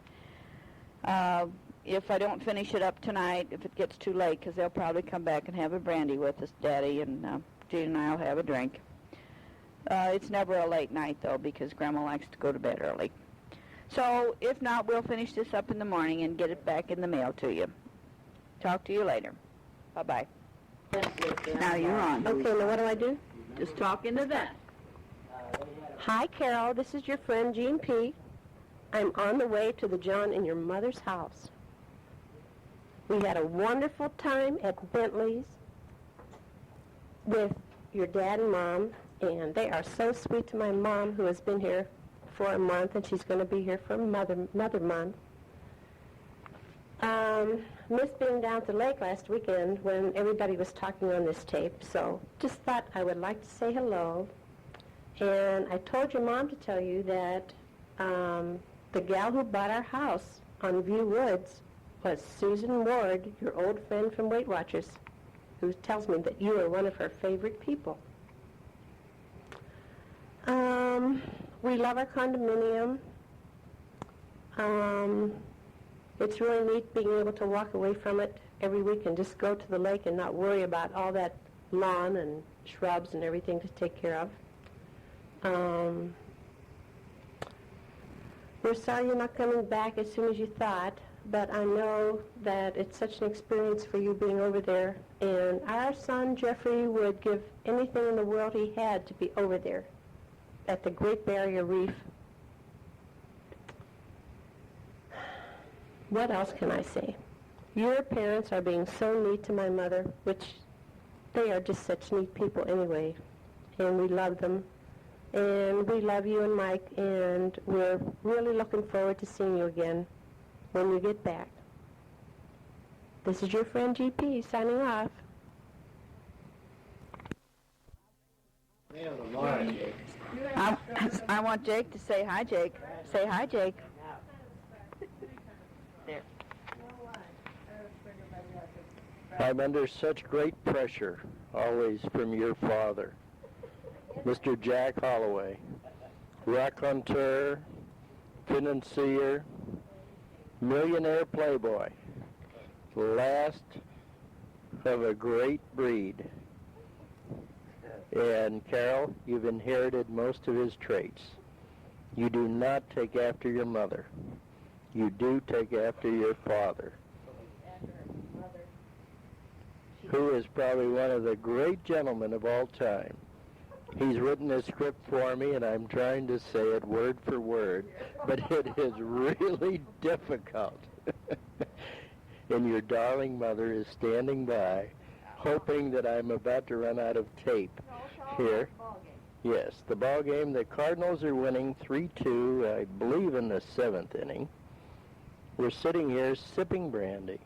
If I don't finish it up tonight, if it gets too late, because they'll probably come back and have a brandy with us, Daddy, and Jean and I will have a drink. It's never a late night, though, because Grandma likes to go to bed early. So, if not, we'll finish this up in the morning and get it back in the mail to you. Talk to you later. Bye-bye. Now you're on. Okay, now what do I do? Just talk into that. Hi, Carol. This is your friend, Jean P. I'm on the way to the John and your mother's house. We had a wonderful time at Bentley's with your dad and Mom, and they are so sweet to my mom, who has been here for a month, and she's going to be here for another month. Missed being down at the lake last weekend when everybody was talking on this tape, so just thought I would like to say hello. And I told your mom to tell you that the gal who bought our house on View Woods was Susan Ward, your old friend from Weight Watchers, who tells me that you are one of her favorite people. We love our condominium. It's really neat being able to walk away from it every week and just go to the lake and not worry about all that lawn and shrubs and everything to take care of. We're sorry you're not coming back as soon as you thought, but I know that it's such an experience for you being over there, and our son Jeffrey would give anything in the world he had to be over there at the Great Barrier Reef. What else can I say? Your parents are being so neat to my mother, which they are just such neat people anyway, and we love them. And we love you and Mike, and we're really looking forward to seeing you again when you get back. This is your friend GP signing off. I want Jake to say hi, Jake. Say hi, Jake. There. I'm under such great pressure, always from your father, Mr. Jack Holloway, raconteur, financier, millionaire playboy, last of a great breed. And Carol, you've inherited most of his traits. You do not take after your mother. You do take after your father, who is probably one of the great gentlemen of all time. He's written a script for me, and I'm trying to say it word for word, but it is really difficult. And your darling mother is standing by, hoping that I'm about to run out of tape here. Yes, the ball game. The Cardinals are winning 3-2, I believe, in the 7th inning. We're sitting here sipping brandy,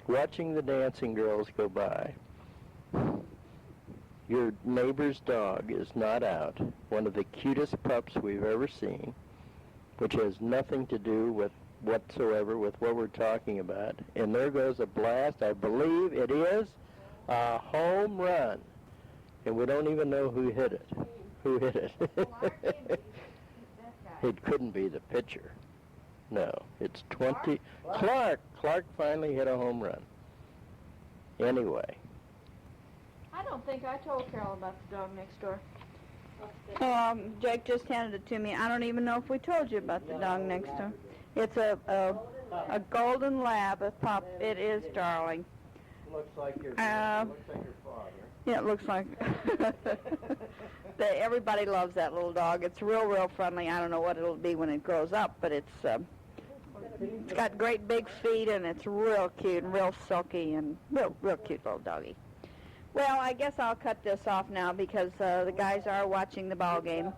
watching the dancing girls go by. Your neighbor's dog is not out, one of the cutest pups we've ever seen. which has nothing to do with whatsoever with what we're talking about. And there goes a blast. I believe it is a home run. And we don't even know who hit it. Who hit it? It couldn't be the pitcher. No, it's 20. Clark finally hit a home run. Anyway. I don't think I told Carol about the dog next door. Jake just handed it to me. I don't even know if we told you about the dog next door. It's a golden lab. It is darling. Looks like your father. Yeah, it looks like. Everybody loves that little dog. It's real friendly. I don't know what it'll be when it grows up, but it's got great big feet, and it's real cute and real silky and real cute little doggy. Well, I guess I'll cut this off now because the guys are watching the ball game.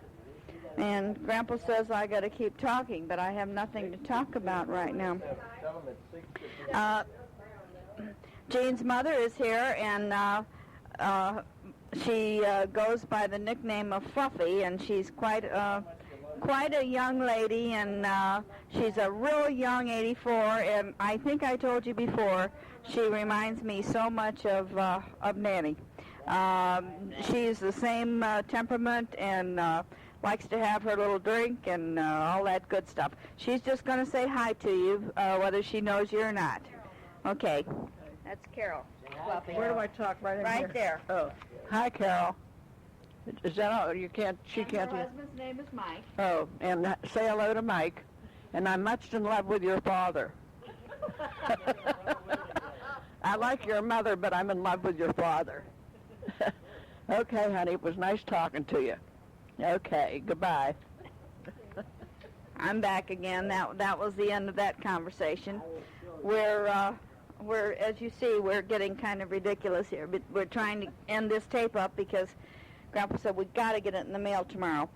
And Grandpa says I got to keep talking, but I have nothing to talk about right now. Jean's mother is here, and she goes by the nickname of Fluffy, and she's quite a young lady, and she's a real young 84, and I think I told you before, she reminds me so much of Nanny. She's the same temperament and likes to have her little drink and all that good stuff. She's just going to say hi to you, whether she knows you or not. Okay. That's Carol. Fluffy. Where do I talk? Right in here? Right there. Oh. Hi, Carol. Is that all? She can't. Her husband's name is Mike. Oh, and say hello to Mike. And I'm much in love with your father. I like your mother, but I'm in love with your father. Okay, honey, it was nice talking to you. Okay, goodbye. I'm back again. That was the end of that conversation. We're as you see, we're getting kind of ridiculous here, but we're trying to end this tape up because Grandpa said we got to get it in the mail tomorrow.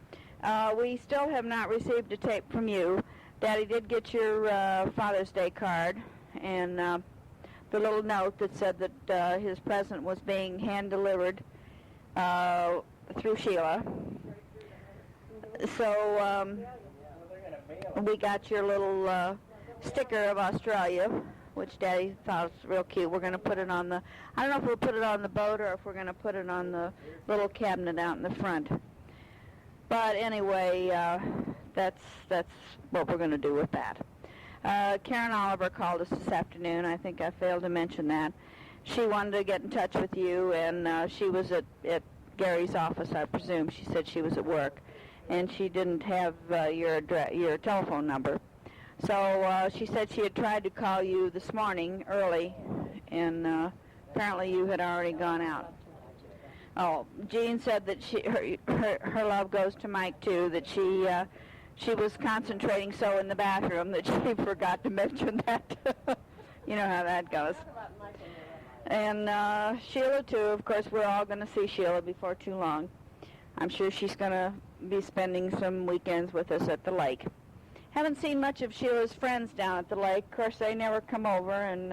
We still have not received a tape from you. Daddy did get your Father's Day card and the little note that said that his present was being hand-delivered through Sheila. So we got your little sticker of Australia, which Daddy thought was real cute. We're going to put it on the, I don't know if we'll put it on the boat or if we're going to put it on the little cabinet out in the front. But anyway, that's what we're going to do with that. Karen Oliver called us this afternoon. I think I failed to mention that. She wanted to get in touch with you, and she was at Gary's office, I presume. She said she was at work, and she didn't have your telephone number. So she said she had tried to call you this morning early, and apparently you had already gone out. Oh, Jean said that her love goes to Mike too. That she was concentrating so in the bathroom that she forgot to mention that. You know how that goes. And Sheila too. Of course, we're all going to see Sheila before too long. I'm sure she's going to be spending some weekends with us at the lake. Haven't seen much of Sheila's friends down at the lake. Of course, they never come over, and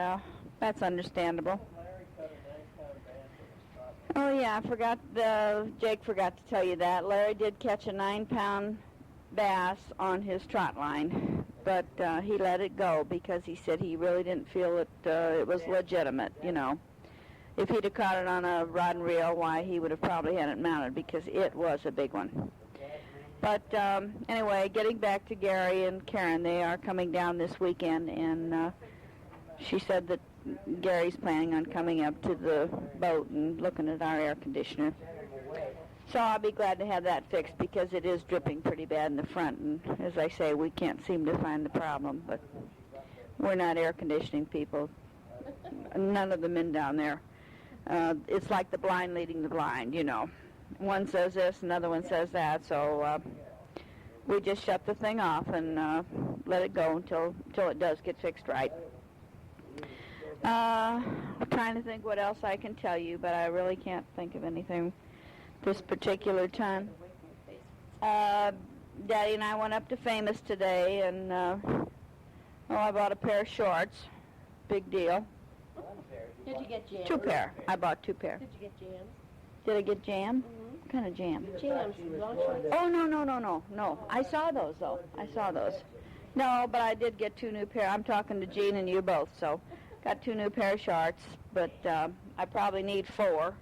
that's understandable. Oh, yeah, Jake forgot to tell you that. Larry did catch a 9-pound bass on his trot line, but he let it go because he said he really didn't feel it was legitimate, you know. If he'd have caught it on a rod and reel, why, he would have probably had it mounted because it was a big one. But anyway, getting back to Gary and Karen, they are coming down this weekend, and she said that Gary's planning on coming up to the boat and looking at our air conditioner. So I'll be glad to have that fixed because it is dripping pretty bad in the front, and as I say, we can't seem to find the problem, but we're not air conditioning people. None of the men down there. It's like the blind leading the blind, you know. One says this, another one says that, so we just shut the thing off and let it go until it does get fixed right. I'm trying to think what else I can tell you, but I really can't think of anything this particular time. Daddy and I went up to Famous today, and I bought a pair of shorts. Big deal. Did you get jam? 2 pair. I bought 2 pair. Did you get jam? Did I get jam? What kind of jam? Jams, Oh, no. I saw those, though. I saw those. No, but I did get 2 new pair. I'm talking to Jean and you both, so got 2 new pair of shorts, but I probably need 4.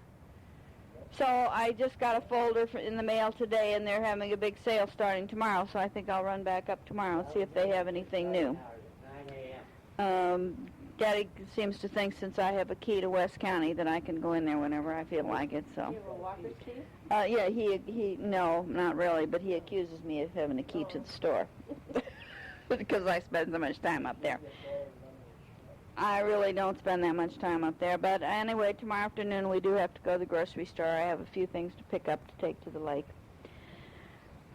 So I just got a folder in the mail today, and they're having a big sale starting tomorrow, so I think I'll run back up tomorrow and see if they have anything new. Daddy seems to think since I have a key to West County that I can go in there whenever I feel like it, so. You have a walker's key? Yeah, he no, not really, but he accuses me of having a key to the store because I spend so much time up there. I really don't spend that much time up there, but anyway, tomorrow afternoon we do have to go to the grocery store. I have a few things to pick up to take to the lake.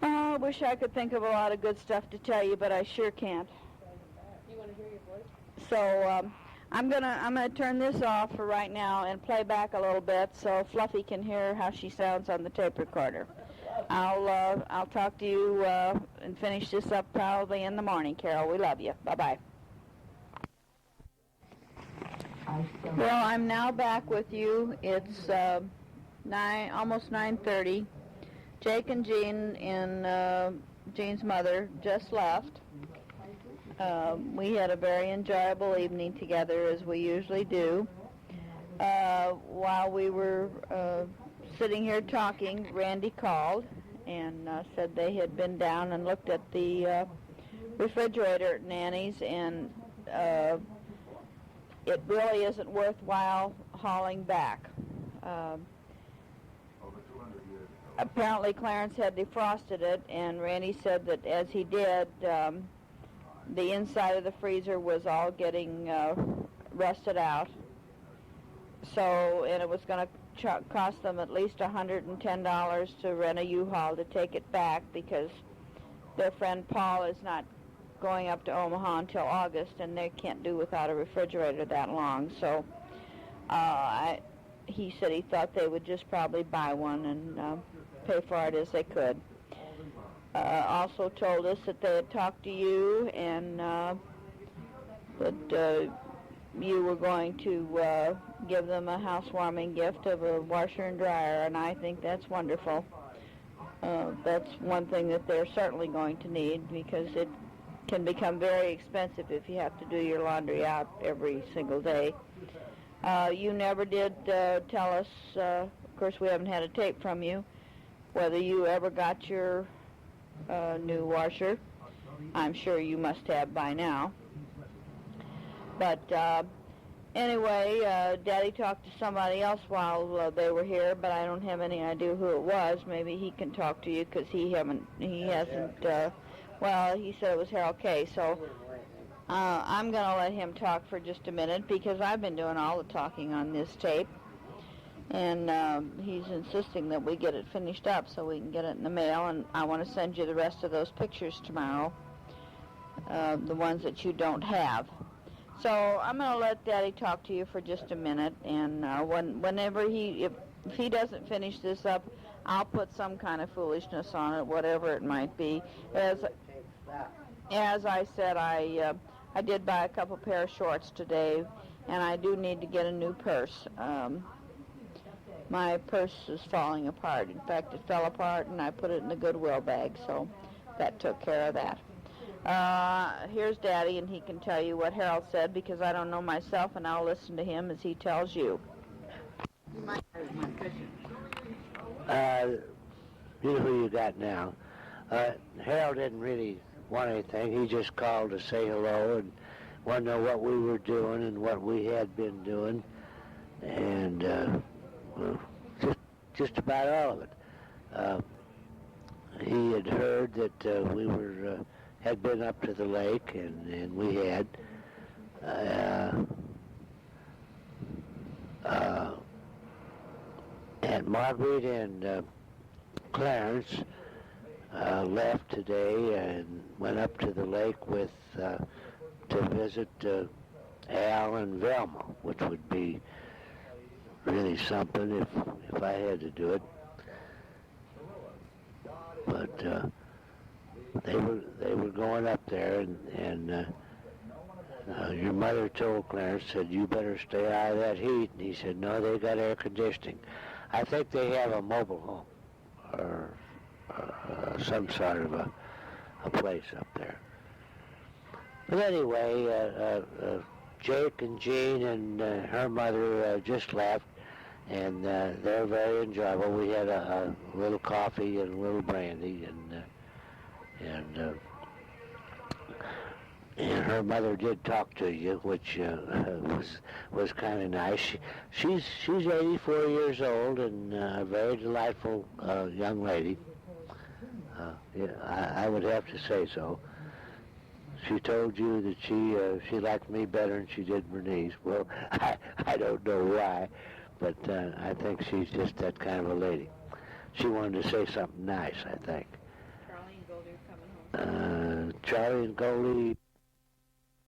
I wish I could think of a lot of good stuff to tell you, but I sure can't. You want to hear your voice? So I'm gonna turn this off for right now and play back a little bit so Fluffy can hear how she sounds on the tape recorder. I'll talk to you and finish this up probably in the morning, Carol. We love you. Bye-bye. Well, I'm now back with you. It's almost 9:30. Jake and Jean and Jean's mother just left. We had a very enjoyable evening together, as we usually do. While we were sitting here talking, Randy called and said they had been down and looked at the refrigerator at Nanny's, and it really isn't worthwhile hauling back. Apparently Clarence had defrosted it, and Randy said that as he did, the inside of the freezer was all getting rusted out. So, and it was going to cost them at least $110 to rent a U-Haul to take it back, because their friend Paul is not going up to Omaha until August, and they can't do without a refrigerator that long. So he said he thought they would just probably buy one and pay for it as they could. Also told us that they had talked to you and that you were going to give them a housewarming gift of a washer and dryer, and I think that's wonderful. That's one thing that they're certainly going to need, because it can become very expensive if you have to do your laundry out every single day. You never did tell us, of course we haven't had a tape from you, whether you ever got your new washer. I'm sure you must have by now. But anyway, Daddy talked to somebody else while they were here, but I don't have any idea who it was. Maybe he can talk to you, because he hasn't, well, he said it was Harold K. So I'm going to let him talk for just a minute, because I've been doing all the talking on this tape. And he's insisting that we get it finished up so we can get it in the mail, and I want to send you the rest of those pictures tomorrow, the ones that you don't have. So I'm going to let Daddy talk to you for just a minute, and whenever if he doesn't finish this up, I'll put some kind of foolishness on it, whatever it might be. As I said, I did buy a couple pair of shorts today, and I do need to get a new purse. My purse is falling apart. In fact, it fell apart, and I put it in the Goodwill bag, so that took care of that. Here's Daddy, and he can tell you what Harold said, because I don't know myself, and I'll listen to him as he tells you. You know who you got now. Harold didn't really want anything. He just called to say hello and wanted to know what we were doing and what we had been doing, and well, just about all of it. He had heard that we had been up to the lake, and we had. And Margaret and Clarence left today and went up to the lake to visit Al and Velma, which would be really something if I had to do it. But they were going up there, and your mother told Clarence, said, you better stay out of that heat, and he said, no, they got air conditioning. I think they have a mobile home. or some sort of a place up there. But anyway, Jake and Jean and her mother just left, and they're very enjoyable. We had a little coffee and a little brandy, and her mother did talk to you, which was kind of nice. She's 84 years old and a very delightful young lady. Yeah, I would have to say so. She told you that she liked me better than she did Bernice. Well, I don't know why, but I think she's just that kind of a lady. She wanted to say something nice, I think. Charlie and Goldie are coming home. Charlie and Goldie